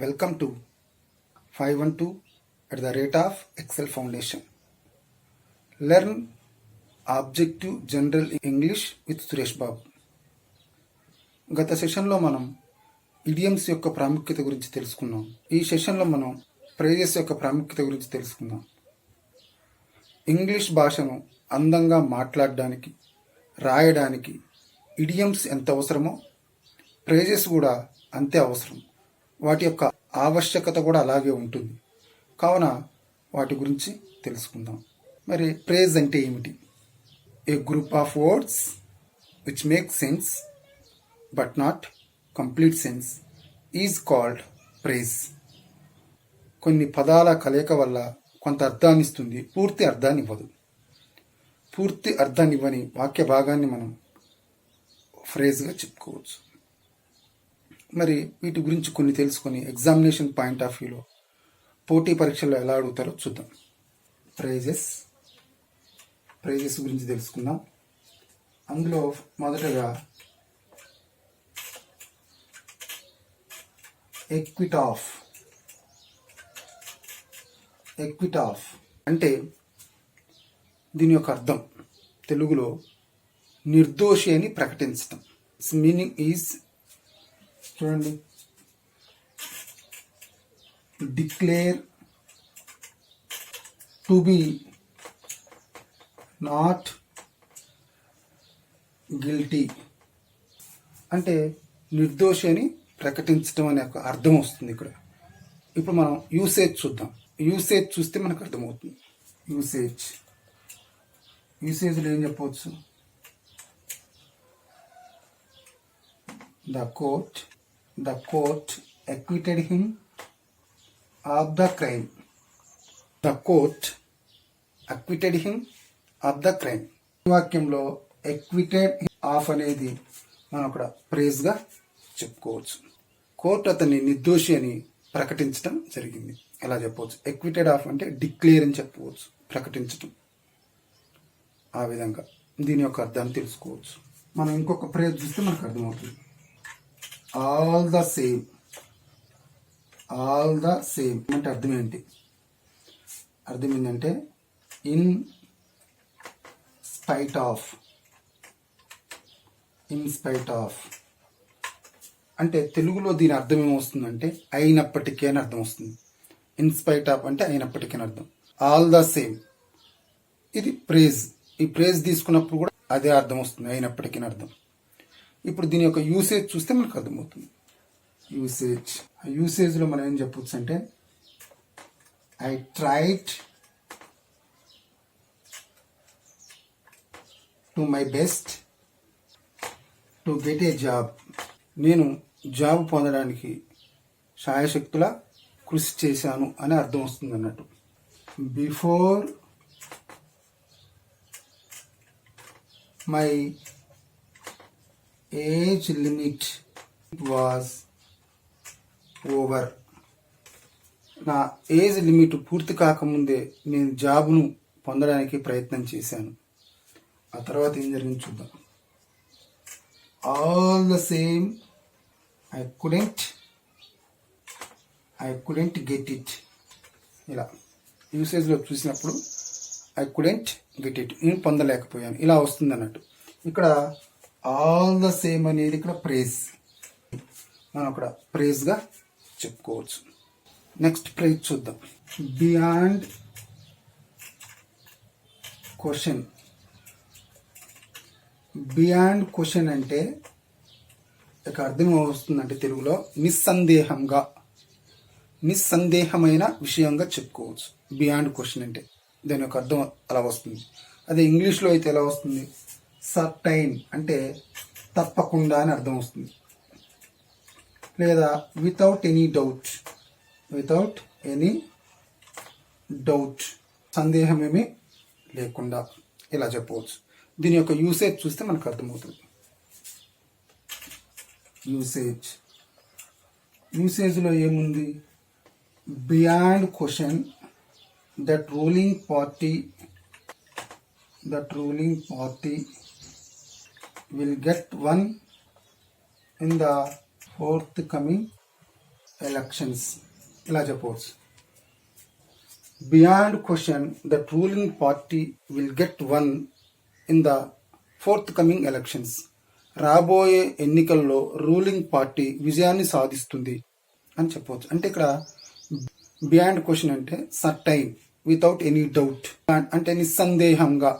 Welcome to 512 at the rate of Excel Foundation. Learn Objective General English with Suresh Babu. గత సెషన్లో మనం idioms యొక్క ప్రాముఖ్యత గురించి తెలుసుకున్నాం. ఈ సెషన్లో మనం ఫ్రేజెస్ యొక్క ప్రాముఖ్యత గురించి తెలుసుకుందాం. ఇంగ్లీష్ భాషను అందంగా మాట్లాడడానికి, రాయడానికి ఇడియమ్స్ ఎంత అవసరమో ఫ్రేజెస్ కూడా అంతే అవసరం. వాటి యొక్క ఆవశ్యకత కూడా అలాగే ఉంటుంది. కావున వాటి గురించి తెలుసుకుందాం. మరి ఫ్రేజ్ అంటే ఏమిటి? A group of words which make sense but not complete sense is called phrase. కొన్ని పదాల కలయిక వల్ల కొంత అర్థాన్ని ఇస్తుంది, పూర్తి అర్థాన్ని ఇవ్వదు. పూర్తి అర్థాన్ని ఇవ్వని వాక్య భాగాన్ని మనం ఫ్రేజ్గా చెప్పుకోవచ్చు. మరి వీటి గురించి కొన్ని తెలుసుకొని ఎగ్జామినేషన్ పాయింట్ ఆఫ్ వ్యూలో పోటీ పరీక్షల్లో ఎలా అడుగుతారో చూద్దాం. ఫ్రేజెస్ గురించి తెలుసుకుందాం. అందులో మొదటగా ఎక్విటాఫ్ అంటే దీని యొక్క అర్థం తెలుగులో నిర్దోషి అని ప్రకటించటం. ఇట్స్ మీనింగ్ ఈజ్, చూడండి, declare to be not guilty అంటే నిర్దోషి అని ప్రకటించడం అనే ఒక అర్థం వస్తుంది ఇక్కడ. ఇప్పుడు మనం యూసేజ్ చూద్దాం. యూసేజ్ చూస్తే మనకు అర్థమవుతుంది. యూసేజ్లో ఏం చెప్పవచ్చు? The court acquitted him of the crime. The court acquitted him of the crime. ఈ వాక్యంలో acquitted of అనేది మనం అక్కడ ప్రేజ్గా చెప్పుకోవచ్చు. కోర్టు అతన్ని నిర్దోషి అని ప్రకటించడం జరిగింది. ఎలా చెప్పవచ్చు? acquitted of అంటే డిక్లేర్ అని చెప్పవచ్చు, ప్రకటించడం. ఆ విధంగా దీని యొక్క అర్థాన్ని తెలుసుకోవచ్చు. మనం ఇంకొక ప్రేజ్ చూస్తే మనకు అర్థమవుతుంది. ఆల్ ద సేమ్ అంటే అర్థం ఏంటి? అర్థం ఏంటంటే ఇన్ స్పైట్ ఆఫ్ అంటే తెలుగులో దీని అర్థం ఏమొస్తుందంటే అయినప్పటికీ అని అర్థం వస్తుంది. ఇన్ స్పైట్ ఆఫ్ అంటే అయినప్పటికీ అని అర్థం. ఆల్ ద సేమ్ ఇది ప్రేజ్. ఈ ప్రేజ్ తీసుకున్నప్పుడు కూడా అదే అర్థం వస్తుంది, అయినప్పటికీ అని అర్థం. ఇప్పుడు దీని యొక్క యూసేజ్ చూస్తే మనకు అర్థమవుతుంది. యూసేజ్లో మనం ఏం చెప్పవచ్చు అంటే I tried to my best to get a job. నేను జాబ్ పొందడానికి శాయశక్తులా కృషి చేశాను అని అర్థం వస్తుంది అన్నట్టు. Before my age limit was over. నా ఏజ్ లిమిట్ పూర్తి కాకముందే నేను జాబ్ను పొందడానికి ప్రయత్నం చేశాను. ఆ తర్వాత ఏం జరిగింది చూద్దాం. All the same I couldn't get it. ఇలా యూసేజ్లో చూసినప్పుడు ఐ కుడెంట్ గెట్ ఇట్, నేను పొందలేకపోయాను, ఇలా వస్తుంది అన్నట్టు. ఇక్కడ ఆల్ ద సేమ్ అనేది ఇక్కడ ప్రేజ్, మనం అక్కడ ప్రేజ్గా చెప్పుకోవచ్చు. నెక్స్ట్ ప్రేజ్ చూద్దాం. బియాండ్ క్వశ్చన్ అంటే ఇక అర్థం వస్తుందంటే తెలుగులో నిస్సందేహమైన విషయంగా చెప్పుకోవచ్చు. బియాండ్ క్వశ్చన్ అంటే దాని యొక్క అర్థం అలా వస్తుంది. అదే ఇంగ్లీష్లో అయితే ఎలా వస్తుంది? సర్టైన్ అంటే తప్పకుండా అని అర్థం వస్తుంది. లేదా వితౌట్ ఎనీ డౌట్ సందేహమేమీ లేకుండా ఇలా చెప్పవచ్చు. దీని యొక్క యూసేజ్ చూస్తే మనకు అర్థమవుతుంది. యూసేజ్లో ఏముంది? Beyond question that ruling party will get one in the forthcoming elections ఇలా చెప్పవచ్చు. Beyond question that ruling party will get one in the fourth coming elections. రాబోయే ఎన్నికల్లో రూలింగ్ పార్టీ విజయాన్ని సాధిస్తుంది అని చెప్పవచ్చు. అంటే ఇక్కడ బియాండ్ క్వశ్చన్ అంటే సర్టైన్, వితౌట్ ఎనీ డౌట్, అంటే నిస్సందేహంగా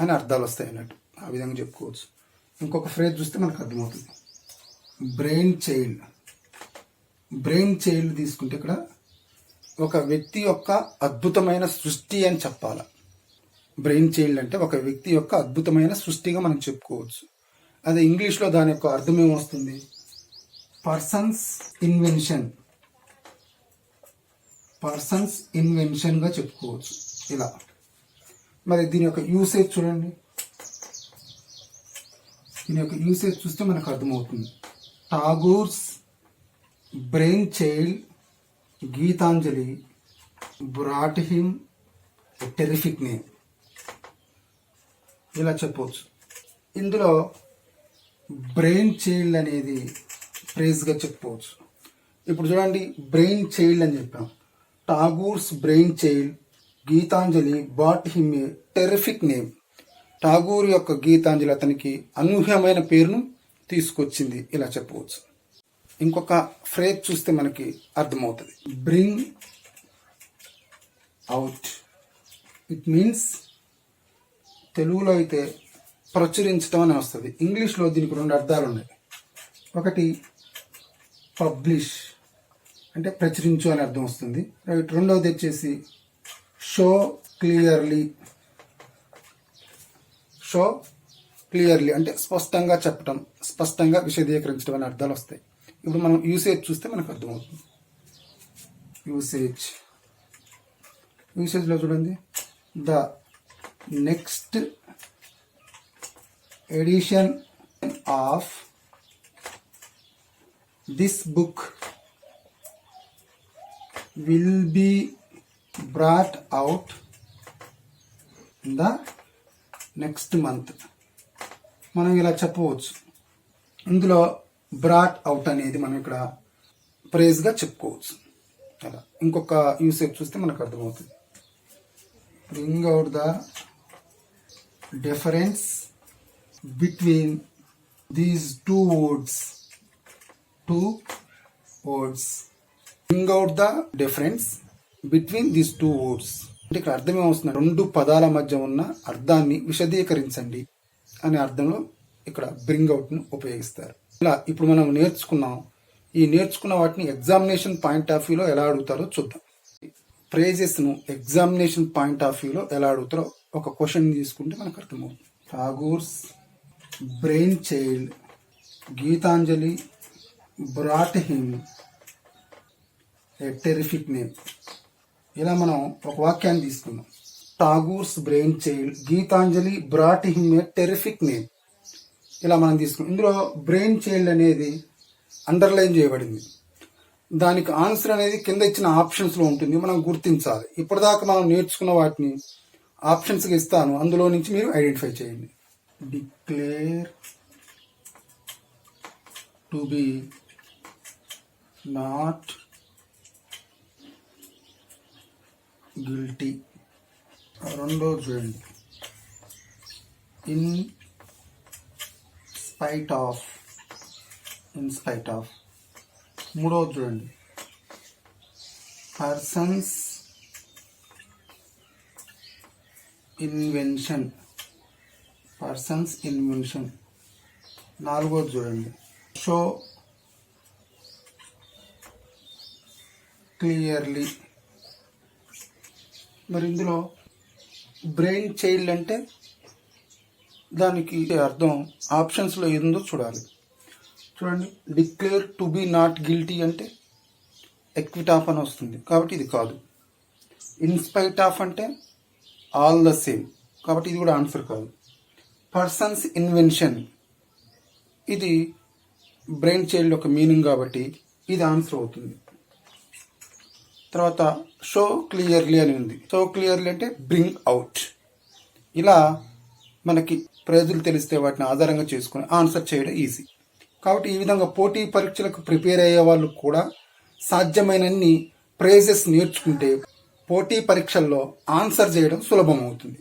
అని అర్థాలు వస్తాయి అన్నట్టు. ఆ విధంగా చెప్పుకోవచ్చు. ఇంకొక ఫ్రేజ్ చూస్తే మనకు అర్థమవుతుంది. Brain child. బ్రెయిన్ చైల్డ్ తీసుకుంటే ఇక్కడ ఒక వ్యక్తి యొక్క అద్భుతమైన సృష్టి అని చెప్పాలి. బ్రెయిన్ చైల్డ్ అంటే ఒక వ్యక్తి యొక్క అద్భుతమైన సృష్టిగా మనం చెప్పుకోవచ్చు. అదే ఇంగ్లీష్లో దాని యొక్క అర్థం ఏమొస్తుంది? Persons invention. పర్సన్స్ ఇన్వెన్షన్గా చెప్పుకోవచ్చు ఇలా. మరి దీని యొక్క యూసేజ్ చూడండి. దీని యొక్క యూసేజ్ చూస్తే మనకు అర్థమవుతుంది. Tagore's brain child Gitanjali brought him a terrific name ఇలా చెప్పవచ్చు. ఇందులో బ్రెయిన్ చైల్డ్ అనేది ప్రైజ్గా చెప్పుకోవచ్చు. ఇప్పుడు చూడండి, బ్రెయిన్ చైల్డ్ అని చెప్పాం. Tagore's brain child Gitanjali brought him a terrific name. Tagore యొక్క గీతాంజలి అతనికి అనూహ్యమైన పేరును తీసుకొచ్చింది ఇలా చెప్పవచ్చు. ఇంకొక ఫ్రేజ్ చూస్తే మనకి అర్థమవుతుంది. Bring out. ఇట్ మీన్స్ తెలుగులో అయితే ప్రచురించడం అని వస్తుంది. ఇంగ్లీష్లో దీనికి రెండు అర్థాలు ఉన్నాయి. ఒకటి పబ్లిష్ అంటే ప్రచురించు అని అర్థం వస్తుంది. రైట్. రెండవది వచ్చేసి షో క్లియర్లీ. షో క్లియర్లీ అంటే స్పష్టంగా చెప్పటం, స్పష్టంగా విశదీకరించడం అనే అర్థాలు వస్తాయి. ఇప్పుడు మనం యూసేజ్ చూస్తే మనకు అర్థమవుతుంది. యూసేజ్లో చూడండి. The next edition of this book will be brought out in the next month. మనం ఇలా చెప్పవచ్చు. ఇందులో బ్రాట్ అవుట్ అనేది మనం ఇక్కడ ప్రైజ్గా చెప్పుకోవచ్చు. అలా ఇంకొక యూసేజ్ చూస్తే మనకు అర్థమవుతుంది. Bring out the difference between these two words. Bring out the difference between these two words అంటే ఇక్కడ అర్థం ఏమవుతుంది? రెండు పదాల మధ్య ఉన్న అర్థాన్ని విశదీకరించండి అనే అర్థంలో ఇక్కడ బ్రింగ్ అవుట్ను ఉపయోగిస్తారు. ఇలా ఇప్పుడు మనం నేర్చుకున్నాం. ఈ నేర్చుకున్న వాటిని ఎగ్జామినేషన్ పాయింట్ ఆఫ్ వ్యూలో ఎలా అడుగుతారో చూద్దాం. ఫ్రేజెస్ను ఎగ్జామినేషన్ పాయింట్ ఆఫ్ వ్యూలో ఎలా అడుగుతారో ఒక క్వశ్చన్ తీసుకుంటే మనకు అర్థమవుతుంది. Tagore's brain child Gitanjali brought him a terrific name. ఇలా మనం ఒక వాక్యాన్ని తీసుకున్నాం. Tagore's brain child Gitanjali brought him a terrific name. ఇలా మనం తీసుకున్నాం. ఇందులో బ్రెయిన్ చైల్డ్ అనేది అండర్లైన్ చేయబడింది. దానికి ఆన్సర్ అనేది కింద ఇచ్చిన ఆప్షన్స్లో ఉంటుంది, మనం గుర్తించాలి. ఇప్పటిదాకా మనం నేర్చుకున్న వాటిని ఆప్షన్స్గా ఇస్తాను, అందులో నుంచి మీరు ఐడెంటిఫై చేయండి. Declare to be not guilty. రెండో చూడండి. In spite of. మూడవది చూడండి. Persons invention. నాలుగవది చూడండి. Show clearly. మరి ఇందులో బ్రెయిన్ చైల్డ్ అంటే దానికి అర్థం ఆప్షన్స్లో ఏదో చూడాలి. చూడండి, declare to be not guilty అంటే ఎక్విట్ ఆఫ్ అని వస్తుంది, కాబట్టి ఇది కాదు. ఇన్స్పైట్ ఆఫ్ అంటే ఆల్ ద సేమ్, కాబట్టి ఇది కూడా ఆన్సర్ కాదు. పర్సన్స్ ఇన్వెన్షన్ ఇది బ్రెయిన్ చైల్డ్ యొక్క మీనింగ్ కాబట్టి ఇది ఆన్సర్ అవుతుంది. తర్వాత షో క్లియర్లీ అని ఉంది. షో క్లియర్లీ అంటే బ్రింగ్ అవుట్. ఇలా మనకి ప్రైజులు తెలిస్తే వాటిని ఆధారంగా చేసుకుని ఆన్సర్ చేయడం ఈజీ. కాబట్టి ఈ విధంగా పోటీ పరీక్షలకు ప్రిపేర్ అయ్యే వాళ్ళు కూడా సాధ్యమైనన్ని ప్రేజెస్ నేర్చుకుంటే పోటీ పరీక్షల్లో ఆన్సర్ చేయడం సులభమవుతుంది.